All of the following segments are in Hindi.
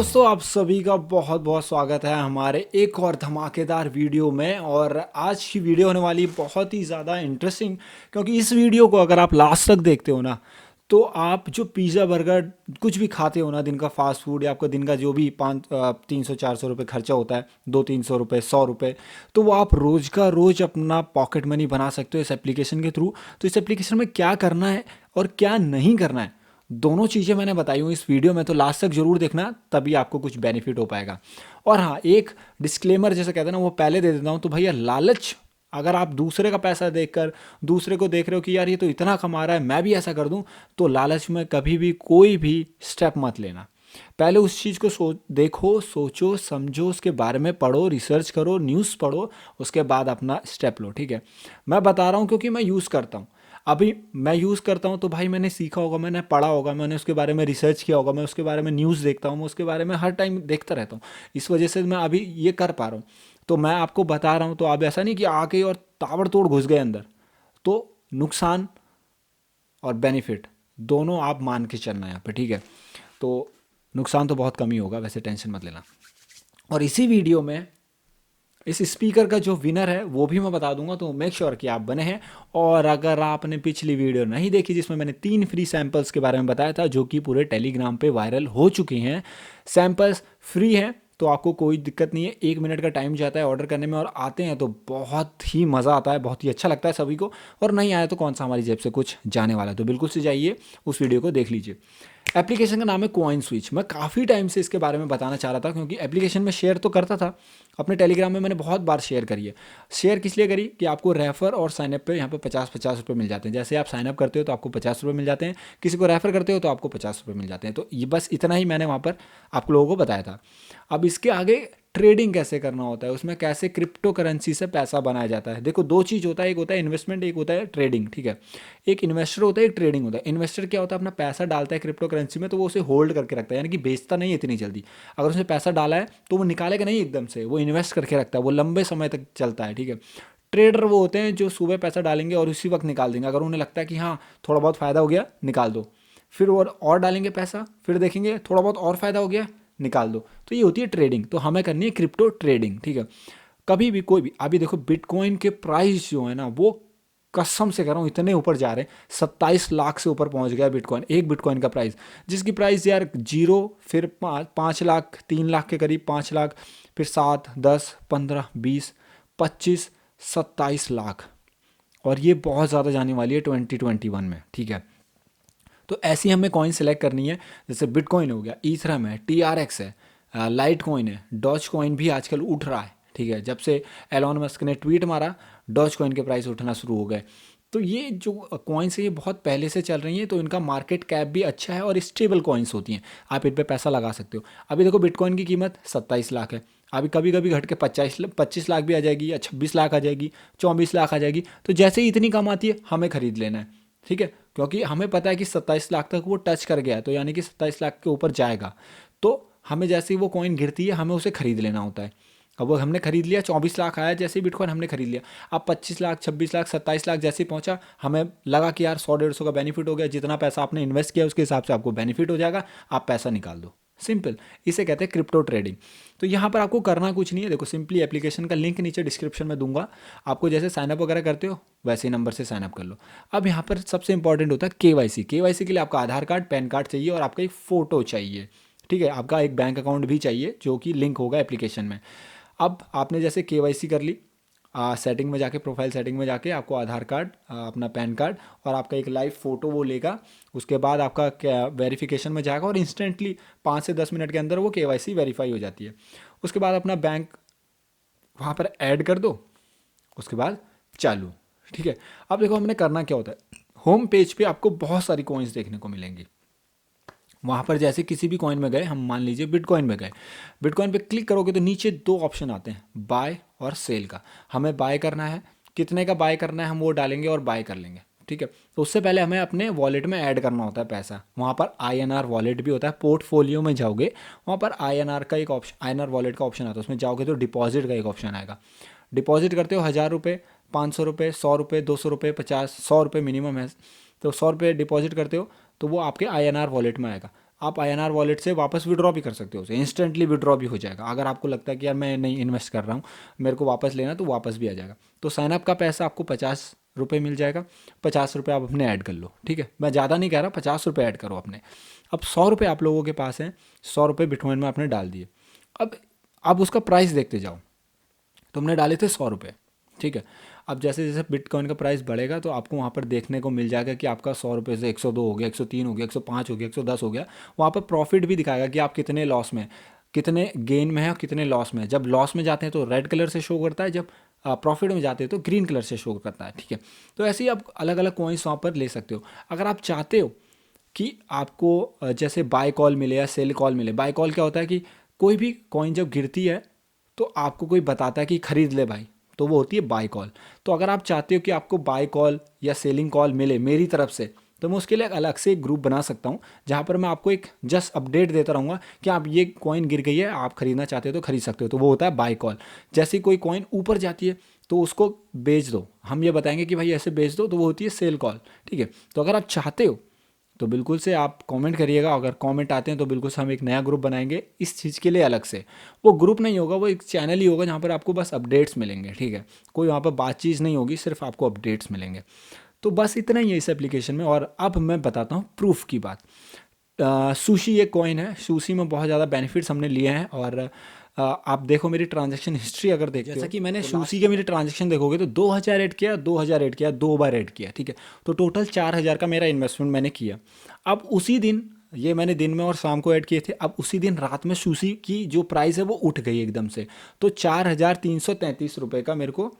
दोस्तों, आप सभी का बहुत बहुत स्वागत है हमारे एक और धमाकेदार वीडियो में। और आज की वीडियो होने वाली बहुत ही ज़्यादा इंटरेस्टिंग, क्योंकि इस वीडियो को अगर आप लास्ट तक देखते हो ना, तो आप जो पिज़्ज़ा बर्गर कुछ भी खाते हो ना, दिन का फास्ट फूड या आपका दिन का जो भी 300-400 रुपये खर्चा होता है, 200-300 रुपये 100 रुपये, तो वो आप रोज़ का रोज़ अपना पॉकेट मनी बना सकते हो इस एप्लीकेशन के थ्रू। तो इस एप्लीकेशन में क्या करना है और क्या नहीं करना है, दोनों चीज़ें मैंने बताई हूँ इस वीडियो में, तो लास्ट तक जरूर देखना, तभी आपको कुछ बेनिफिट हो पाएगा। और हाँ, एक डिस्क्लेमर जैसे कहते हैं ना, वो पहले दे देता हूँ। तो भैया, लालच, अगर आप दूसरे का पैसा देखकर दूसरे को देख रहे हो कि यार ये तो इतना कमा रहा है, मैं भी ऐसा कर दूं, तो लालच में कभी भी कोई भी स्टेप मत लेना। पहले उस चीज़ को देखो, सोचो, समझो, उसके बारे में पढ़ो, रिसर्च करो, न्यूज़ पढ़ो, उसके बाद अपना स्टेप लो। ठीक है, मैं बता रहा हूँ क्योंकि मैं यूज़ करता हूँ। अभी मैं यूज़ करता हूँ तो भाई मैंने सीखा होगा, मैंने पढ़ा होगा, मैंने उसके बारे में रिसर्च किया होगा, मैं उसके बारे में न्यूज़ देखता हूँ, मैं उसके बारे में हर टाइम देखता रहता हूँ। इस वजह से मैं अभी ये कर पा रहा हूँ। तो मैं आपको बता रहा हूँ, तो आप ऐसा नहीं कि आके और ताबड़तोड़ घुस गए अंदर। तो नुकसान और बेनिफिट दोनों आप मान के चलना है यहाँ पे। ठीक है, तो नुकसान तो बहुत कम ही होगा, वैसे टेंशन मत लेना। और इसी वीडियो में इस स्पीकर का जो विनर है वो भी मैं बता दूंगा, तो मेक श्योर कि आप बने हैं। और अगर आपने पिछली वीडियो नहीं देखी जिसमें मैंने 3 फ्री सैंपल्स के बारे में बताया था, जो कि पूरे टेलीग्राम पे वायरल हो चुके हैं, सैंपल्स फ्री हैं, तो आपको कोई दिक्कत नहीं है। 1 मिनट का टाइम जाता है ऑर्डर करने में, और आते हैं तो बहुत ही मज़ा आता है, बहुत ही अच्छा लगता है सभी को। और नहीं आया तो कौन सा हमारी जेब से कुछ जाने वाला है, तो बिल्कुल से जाइए उस वीडियो को देख लीजिए। एप्लीकेशन का नाम है कॉइन स्विच। मैं काफ़ी टाइम से इसके बारे में बताना चाह रहा था, क्योंकि एप्लीकेशन में शेयर तो करता था अपने टेलीग्राम में, मैंने बहुत बार शेयर करी है। शेयर किस लिए करी कि आपको रेफर और साइनअप पे यहाँ पे 50-50 रुपये मिल जाते हैं। जैसे आप साइनअप करते हो तो आपको 50 रुपये मिल जाते हैं, किसी को रेफर करते हो तो आपको 50 रुपये मिल जाते हैं। तो ये बस इतना ही मैंने वहाँ पर आप लोगों को बताया था। अब इसके आगे ट्रेडिंग कैसे करना होता है, उसमें कैसे क्रिप्टो करेंसी से पैसा बनाया जाता है। देखो, दो चीज़ होता है, एक होता है इन्वेस्टमेंट, एक होता है ट्रेडिंग। ठीक है, एक इन्वेस्टर होता है, एक ट्रेडिंग होता है। इन्वेस्टर क्या होता है, अपना पैसा डालता है क्रिप्टो करेंसी में, तो वो उसे होल्ड करके रखता है, यानी कि बेचता नहीं है इतनी जल्दी। अगर उसने पैसा डाला है तो वो निकालेगा नहीं एकदम से, वो इन्वेस्ट करके रखता है, वो लंबे समय तक चलता है। ठीक है, ट्रेडर वो होते हैं जो सुबह पैसा डालेंगे और उसी वक्त निकाल देंगे। अगर उन्हें लगता है कि हाँ थोड़ा बहुत फ़ायदा हो गया, निकाल दो, फिर वो और डालेंगे पैसा, फिर देखेंगे थोड़ा बहुत और फ़ायदा हो गया, निकाल दो। तो ये होती है ट्रेडिंग। तो हमें करनी है क्रिप्टो ट्रेडिंग। ठीक है, कभी भी कोई भी, अभी देखो बिटकॉइन के प्राइस जो है ना, वो कसम से कह रहा हूँ इतने ऊपर जा रहे हैं, 27 लाख से ऊपर पहुंच गया बिटकॉइन, एक बिटकॉइन का प्राइस। जिसकी प्राइस यार जीरो, फिर 5 लाख, 3 लाख के करीब, 5 लाख, फिर 7, 10, 15, 20, 25, 27 लाख। और ये बहुत ज़्यादा जाने वाली है 2021 में। ठीक है, तो ऐसी हमें कॉइन सेलेक्ट करनी है। जैसे बिटकॉइन हो गया, ईथरम है, TRX है, लाइट कॉइन है, डॉज कॉइन भी आजकल उठ रहा है। ठीक है, जब से एलॉन मस्क ने ट्वीट मारा, डॉज कॉइन के प्राइस उठना शुरू हो गए। तो ये जो कॉइन्स है ये बहुत पहले से चल रही हैं, तो इनका मार्केट कैप भी अच्छा है और स्टेबल कॉइन्स होती हैं, आप इन पर पैसा लगा सकते हो। अभी देखो बिटकॉइन की कीमत 27 लाख है, अभी कभी कभी घट के 25 लाख भी आ जाएगी, या 26 लाख आ जाएगी, 24 लाख आ जाएगी। तो जैसे ही इतनी कम आती है हमें खरीद लेना है। ठीक है, क्योंकि हमें पता है कि 27 लाख तक वो टच कर गया है, तो यानी कि 27 लाख के ऊपर जाएगा। तो हमें जैसे ही वो कॉइन गिरती है हमें उसे खरीद लेना होता है। अब वो हमने खरीद लिया, 24 लाख आया जैसे ही बिटकॉइन हमने खरीद लिया। अब 25 लाख, 26 लाख, 27 लाख जैसे ही पहुंचा, हमें लगा कि यार 100-150 का बेनिफिट हो गया, जितना पैसा आपने इन्वेस्ट किया उसके हिसाब से आपको बेनिफिट हो जाएगा, आप पैसा निकाल दो। सिंपल, इसे कहते हैं क्रिप्टो ट्रेडिंग। तो यहाँ पर आपको करना कुछ नहीं है। देखो, सिंपली एप्लीकेशन का लिंक नीचे डिस्क्रिप्शन में दूंगा, आपको जैसे साइनअप वगैरह करते हो वैसे ही नंबर से साइनअप कर लो। अब यहाँ पर सबसे इंपॉर्टेंट होता है केवाईसी। केवाईसी के लिए आपका आधार कार्ड, पैन कार्ड चाहिए, और आपका एक फ़ोटो चाहिए। ठीक है, आपका एक बैंक अकाउंट भी चाहिए जो कि लिंक होगा एप्लीकेशन में। अब आपने जैसे केवाईसी कर ली, सेटिंग में जाके, प्रोफाइल सेटिंग में जाके आपको आधार कार्ड, अपना पैन कार्ड और आपका एक लाइव फ़ोटो वो लेगा। उसके बाद आपका क्या वेरिफिकेशन में जाएगा, और इंस्टेंटली 5 से 10 मिनट के अंदर वो केवाईसी वेरीफाई हो जाती है। उसके बाद अपना बैंक वहाँ पर ऐड कर दो, उसके बाद चालू। ठीक है, अब देखो हमने करना क्या होता है। होम पेज पे आपको बहुत सारी कॉइन्स देखने को मिलेंगी। वहाँ पर जैसे किसी भी कॉइन में गए, हम मान लीजिए बिटकॉइन में गए, बिटकॉइन पे क्लिक करोगे तो नीचे 2 ऑप्शन आते हैं, बाय और सेल का। हमें बाय करना है, कितने का बाय करना है हम वो डालेंगे और बाय कर लेंगे। ठीक है, तो उससे पहले हमें अपने वॉलेट में ऐड करना होता है पैसा। वहाँ पर INR वॉलेट भी होता है, पोर्टफोलियो में जाओगे वहाँ पर INR का एक ऑप्शन, INR वॉलेट का ऑप्शन आता है, उसमें जाओगे तो डिपॉजिट का एक ऑप्शन आएगा। डिपॉजिट करते हो 1000 रुपये, 500 रुपये, 100 रुपये, 200 रुपये, 50, 100 रुपये मिनिमम है। तो 100 रुपये डिपॉजिट करते हो तो वो आपके INR वॉलेट में आएगा। आप INR वॉलेट से वापस विड्रॉ भी कर सकते हो उसे, इंस्टेंटली विड्रॉ भी हो जाएगा। अगर आपको लगता है कि यार मैं नहीं इन्वेस्ट कर रहा हूँ, मेरे को वापस लेना, तो वापस भी आ जाएगा। तो साइनअप का पैसा आपको 50 रुपये मिल जाएगा। 50 रुपये आप अपने ऐड कर लो, ठीक है, मैं ज़्यादा नहीं कह रहा, 50 रुपये ऐड करो अपने। अब 100 रुपये आप लोगों के पास हैं, 100 रुपये बिटकॉइन में आपने डाल दिए। अब आप उसका प्राइस देखते जाओ। तुमने डाले थे 100 रुपये, ठीक है। अब जैसे जैसे बिटकॉइन का प्राइस बढ़ेगा तो आपको वहाँ पर देखने को मिल जाएगा कि आपका 100 रुपये से 102 हो गया, 103 हो गया, 105 हो गया, 110 हो गया। वहाँ पर प्रॉफिट भी दिखाएगा कि आप कितने लॉस में, कितने गेन में है और कितने लॉस में है। जब लॉस में जाते हैं तो रेड कलर से शो करता है, जब प्रॉफिट में जाते हैं तो ग्रीन कलर से शो करता है, ठीक है। तो ऐसे ही आप अलग अलग कॉइन्स वहाँ पर ले सकते हो। अगर आप चाहते हो कि आपको जैसे बाय कॉल मिले या सेल कॉल मिले। बाय कॉल क्या होता है कि कोई भी कॉइन जब गिरती है तो आपको कोई बताता है कि खरीद ले भाई, तो वो होती है बाय कॉल। तो अगर आप चाहते हो कि आपको बाय कॉल या सेलिंग कॉल मिले मेरी तरफ से, तो मैं उसके लिए अलग से एक ग्रुप बना सकता हूँ, जहाँ पर मैं आपको एक जस्ट अपडेट देता रहूँगा कि आप ये कॉइन गिर गई है, आप खरीदना चाहते हो तो खरीद सकते हो। तो वो होता है बाय कॉल। जैसे ही कोई कॉइन ऊपर जाती है तो उसको बेच दो, हम ये बताएंगे कि भाई ऐसे बेच दो, तो वो होती है सेल कॉल, ठीक है। तो अगर आप चाहते हो तो बिल्कुल से आप कमेंट करिएगा। अगर कमेंट आते हैं तो बिल्कुल से हम एक नया ग्रुप बनाएंगे इस चीज़ के लिए अलग से। वो ग्रुप नहीं होगा, वो एक चैनल ही होगा जहाँ पर आपको बस अपडेट्स मिलेंगे, ठीक है। कोई वहाँ पर बातचीत नहीं होगी, सिर्फ आपको अपडेट्स मिलेंगे। तो बस इतना ही है इस एप्लीकेशन में। और अब मैं बताता हूँ प्रूफ की बात। सुशी एक कॉइन है, सुशी में बहुत ज़्यादा बेनिफिट्स हमने लिए हैं। और आप देखो मेरी ट्रांजैक्शन हिस्ट्री अगर देखते हो, जैसा कि मैंने सुशी के मेरे ट्रांजैक्शन देखोगे तो 2000 ऐड किया, 2000 ऐड किया, 2 बार ऐड किया, ठीक है। तो टोटल 4000 का मेरा इन्वेस्टमेंट मैंने किया। अब उसी दिन, ये मैंने दिन में और शाम को ऐड किए थे, अब उसी दिन रात में सुशी की जो प्राइस है वो उठ गई एकदम से। तो 4333 रुपये का मेरे को,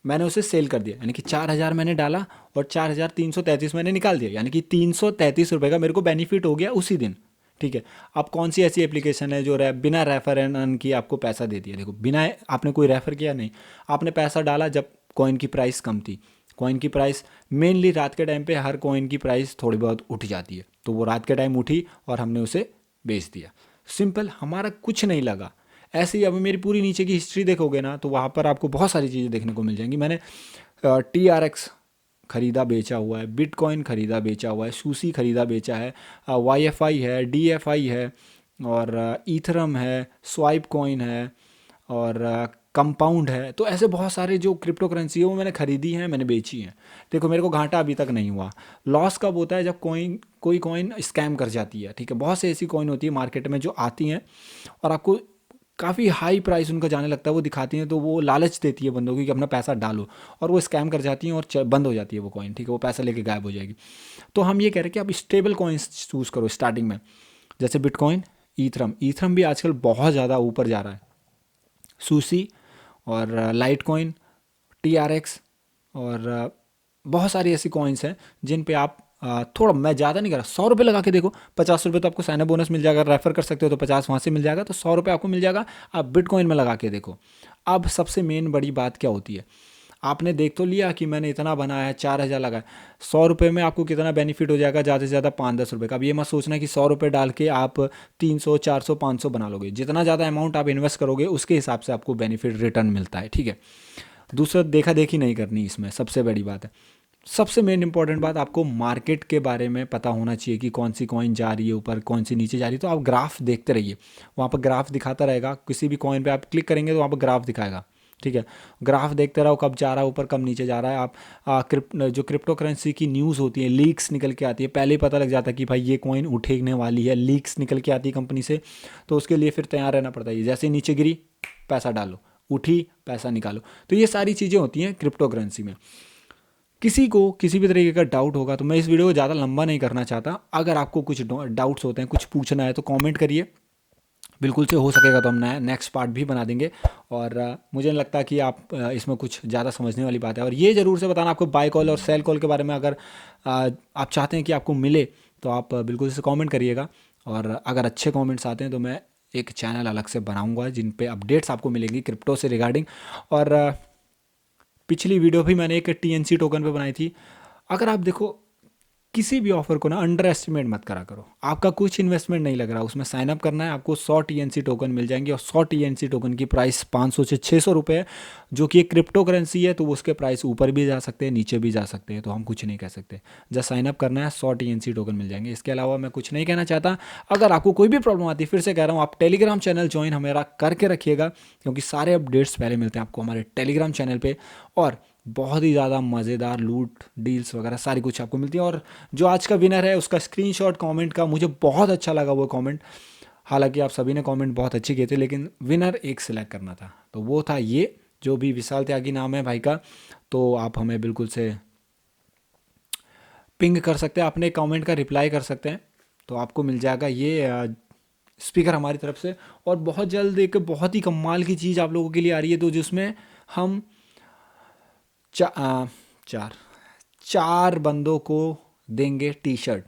मैंने उसे सेल कर दिया। यानी कि 4000 मैंने डाला और 4333 मैंने निकाल दिया, यानी कि 333 रुपये का मेरे को बेनिफिट हो गया उसी दिन, ठीक है। अब कौन सी ऐसी एप्लीकेशन है जो बिना रेफर एंड अर्न किए आपको पैसा देती है? देखो, बिना आपने कोई रेफर किया नहीं, आपने पैसा डाला जब कॉइन की प्राइस कम थी। कॉइन की प्राइस मेनली रात के टाइम पे हर कॉइन की प्राइस थोड़ी बहुत उठ जाती है, तो वो रात के टाइम उठी और हमने उसे बेच दिया। सिंपल, हमारा कुछ नहीं लगा। ऐसे ही अभी मेरी पूरी नीचे की हिस्ट्री देखोगे ना, तो वहाँ पर आपको बहुत सारी चीज़ें देखने को मिल जाएंगी। मैंने TRX खरीदा बेचा हुआ है, बिटकॉइन खरीदा बेचा हुआ है, सूसी खरीदा बेचा है, YFI है, DFI है, और ईथरम है, स्वाइप कॉइन है, और कंपाउंड है। तो ऐसे बहुत सारे जो क्रिप्टो करेंसी है वो मैंने खरीदी हैं, मैंने बेची हैं। देखो, मेरे को घाटा अभी तक नहीं हुआ। लॉस कब होता है? जब कोई कॉइन स्कैम कर जाती है, ठीक है। बहुत से ऐसी कॉइन होती है मार्केट में जो आती हैं और आपको काफ़ी हाई प्राइस उनका जाने लगता है, वो दिखाती हैं, तो वो लालच देती है बंदों की कि अपना पैसा डालो, और वो स्कैम कर जाती हैं और बंद हो जाती है वो कॉइन, ठीक है। वो पैसा लेके गायब हो जाएगी। तो हम ये कह रहे हैं कि आप स्टेबल कॉइन्स चूज़ करो स्टार्टिंग में, जैसे बिटकॉइन, ईथरम भी आजकल बहुत ज़्यादा ऊपर जा रहा है, सूसी और लाइट कॉइन, TRX, और बहुत सारी ऐसी कॉइन्स हैं जिन पे आप थोड़ा, मैं ज़्यादा नहीं कर रहा, 100 रुपये लगा के देखो। 50 रुपये तो आपको साइनअप बोनस मिल जाएगा, रेफर कर सकते हो तो 50 वहाँ से मिल जाएगा, तो 100 रुपये आपको मिल जाएगा। आप बिटकॉइन में लगा के देखो। अब सबसे मेन बड़ी बात क्या होती है, आपने देख तो लिया कि मैंने इतना बनाया है, 4000 लगाया, 100 रुपये में आपको कितना बेनिफिट हो जाएगा? ज़्यादा से ज़्यादा 5-10 रुपये का। अब ये मत सोचना कि 100 रुपये डाल के आप 300, 400, 500 बना लोगे। जितना ज़्यादा अमाउंट आप इन्वेस्ट करोगे उसके हिसाब से आपको बेनिफिट रिटर्न मिलता है, ठीक है। दूसरा, देखा देखी नहीं करनी इसमें, सबसे बड़ी बात है। सबसे मेन इंपॉर्टेंट बात, आपको मार्केट के बारे में पता होना चाहिए कि कौन सी कॉइन जा रही है ऊपर, कौन सी नीचे जा रही है। तो आप ग्राफ देखते रहिए, वहाँ पर ग्राफ दिखाता रहेगा। किसी भी कॉइन पे आप क्लिक करेंगे तो वहाँ पर ग्राफ दिखाएगा, ठीक है। ग्राफ देखते रहो, कब जा रहा है ऊपर, कब नीचे जा रहा है। आप जो क्रिप्टो करेंसी की न्यूज़ होती है, लीक्स निकल के आती है, पहले ही पता लग जाता है कि भाई ये कॉइन उठने वाली है, लीक्स निकल के आती है कंपनी से, तो उसके लिए फिर तैयार रहना पड़ता है। जैसे नीचे गिरी, पैसा डालो, उठी, पैसा निकालो। तो ये सारी चीज़ें होती हैं क्रिप्टो करेंसी में। किसी को किसी भी तरीके का डाउट होगा तो मैं इस वीडियो को ज़्यादा लंबा नहीं करना चाहता। अगर आपको कुछ डाउट्स होते हैं, कुछ पूछना है, तो कमेंट करिए। बिल्कुल से हो सकेगा तो हम नेक्स्ट पार्ट भी बना देंगे। और मुझे नहीं लगता कि आप इसमें कुछ ज़्यादा समझने वाली बात है। और ये ज़रूर से बताना आपको बाय कॉल और सेल कॉल के बारे में, अगर आप चाहते हैं कि आपको मिले तो आप बिल्कुल से कमेंट करिएगा। और अगर अच्छे कमेंट्स आते हैं तो मैं एक चैनल अलग से बनाऊंगा जिन पे अपडेट्स आपको मिलेंगी क्रिप्टो से रिगार्डिंग। और पिछली वीडियो भी मैंने एक TNC टोकन पे बनाई थी। अगर आप देखो, किसी भी ऑफर को ना अंडर एस्टिमेट मत करा करो। आपका कुछ इन्वेस्टमेंट नहीं लग रहा, उसमें साइन अप करना है, आपको 100 टीएनसी टोकन मिल जाएंगे और 100 टीएनसी टोकन की प्राइस 500 से 600 रुपये है, जो कि एक क्रिप्टो करेंसी है, तो उसके प्राइस ऊपर भी जा सकते हैं, नीचे भी जा सकते हैं, तो हम कुछ नहीं कह सकते। जस्ट साइन अप करना है, 100 टीएनसी टोकन मिल जाएंगे। इसके अलावा मैं कुछ नहीं कहना चाहता। अगर आपको कोई भी प्रॉब्लम आती है, फिर से कह रहा हूँ, आप टेलीग्राम चैनल ज्वाइन हमारा करके रखिएगा, क्योंकि सारे अपडेट्स पहले मिलते हैं आपको हमारे टेलीग्राम चैनल पे, और बहुत ही ज़्यादा मज़ेदार लूट डील्स वगैरह सारी कुछ आपको मिलती है। और जो आज का विनर है उसका स्क्रीनशॉट कमेंट का, मुझे बहुत अच्छा लगा वो कमेंट। हालांकि आप सभी ने कमेंट बहुत अच्छे किए थे, लेकिन विनर एक सिलेक्ट करना था, तो वो था ये, जो भी विशाल त्यागी नाम है भाई का। तो आप हमें बिल्कुल से पिंग कर सकते हैं, अपने कमेंट का रिप्लाई कर सकते हैं, तो आपको मिल जाएगा ये स्पीकर हमारी तरफ से। और बहुत जल्द एक बहुत ही कमाल की चीज़ आप लोगों के लिए आ रही है, तो जिसमें हम चार चार बंदों को देंगे टी शर्ट,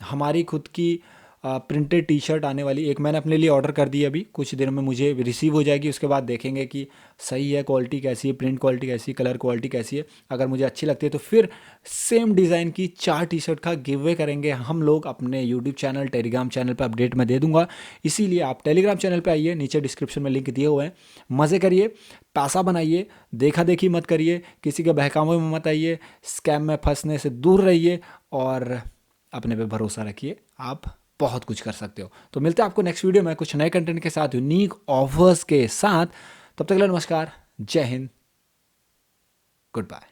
हमारी खुद की प्रिंटेड टी शर्ट आने वाली। एक मैंने अपने लिए ऑर्डर कर दी अभी, कुछ देर में मुझे रिसीव हो जाएगी, उसके बाद देखेंगे कि सही है, क्वालिटी कैसी है, प्रिंट क्वालिटी कैसी है, कलर क्वालिटी कैसी है। अगर मुझे अच्छी लगती है तो फिर सेम डिज़ाइन की 4 टी शर्ट का गिव अवे करेंगे हम लोग अपने यूट्यूब चैनल, टेलीग्राम चैनल पर अपडेट मैं दे दूंगा। इसीलिए आप टेलीग्राम चैनल पर आइए, नीचे डिस्क्रिप्शन में लिंक दिए हुए हैं, मज़े करिए, पैसा बनाइए, देखा देखी मत करिए, किसी के बहकावे में मत आइए, स्कैम में फंसने से दूर रहिए, और अपने पे भरोसा रखिए, आप बहुत कुछ कर सकते हो। तो मिलते हैं आपको नेक्स्ट वीडियो में कुछ नए कंटेंट के साथ, यूनिक ऑफर्स के साथ। तब तक के लिए नमस्कार, जय हिंद, गुड बाय।